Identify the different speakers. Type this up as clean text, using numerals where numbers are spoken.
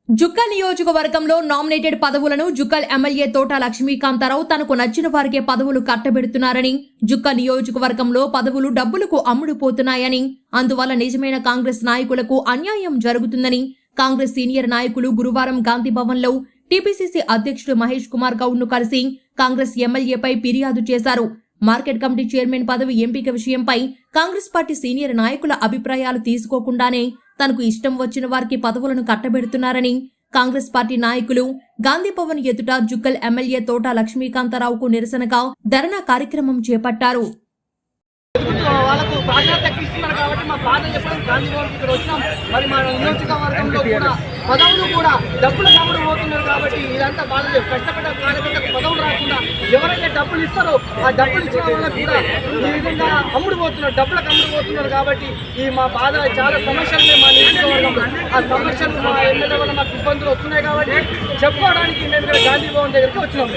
Speaker 1: జుక్కల్ నియోజకవర్గంలో నామినేటెడ్ పదవులను జుక్కల్ ఎమ్మెల్యే తోట లక్ష్మీకాంతారావు తనకు నచ్చిన వారికే పదవులు కట్టబెడుతున్నారని, జుక్కల్ నియోజకవర్గంలో పదవులు డబ్బులకు అమ్ముడుపోతున్నాయని, అందువల్ల నిజమైన కాంగ్రెస్ నాయకులకు అన్యాయం జరుగుతుందని కాంగ్రెస్ సీనియర్ నాయకులు గురువారం గాంధీ భవన్ లో టీపీసీసీ అధ్యక్షుడు మహేష్ కుమార్ గౌడ్ ను కలిసి కాంగ్రెస్ ఎమ్మెల్యేపై ఫిర్యాదు చేశారు. మార్కెట్ కమిటీ చైర్మన్ పదవి ఎంపిక విషయంపై కాంగ్రెస్ పార్టీ సీనియర్ నాయకుల అభిప్రాయాలు తీసుకోకుండానే తనకు ఇష్టం వచ్చిన వారికి పదవులను కట్టబెడుతున్నారని కాంగ్రెస్ పార్టీ నాయకులు గాంధీ భవన్ ఎదుట జుక్కల్ ఎమ్మెల్యే తోట లక్ష్మీకాంతారావుకు నిరసనగా ధర్నా కార్యక్రమం చేపట్టారు.
Speaker 2: వాళ్ళకు ప్రాధాన్యత ఇస్తున్నారు కాబట్టి మా బాధ చెప్పడం గాంధీ భవన్కి ఇక్కడ వచ్చినాం. మరి మా నియోజకవర్గంలో కూడా పదవులు కూడా డబ్బులు కమ్ముడు పోతున్నారు కాబట్టి ఇదంతా బాధ. కష్టపడ్డ కార్యకర్తకు పదవులు రాకుండా ఎవరైతే డబ్బులు ఇస్తారో ఆ డబ్బులు ఇచ్చిన వాళ్ళకు కూడా ఈ విధంగా అమ్ముడు పోతున్నారు, డబ్బులకు అమ్ముడు పోతున్నారు. కాబట్టి ఈ మా బాధ చాలా సమస్యలు మా నియోజకవర్గంలో. ఆ సమస్యలు మా ఎమ్మెల్యే వల్ల మాకు ఇబ్బందులు వస్తున్నాయి కాబట్టి చెప్పుకోవడానికి మేము గాంధీ భవన్ దగ్గరికి వచ్చినాం.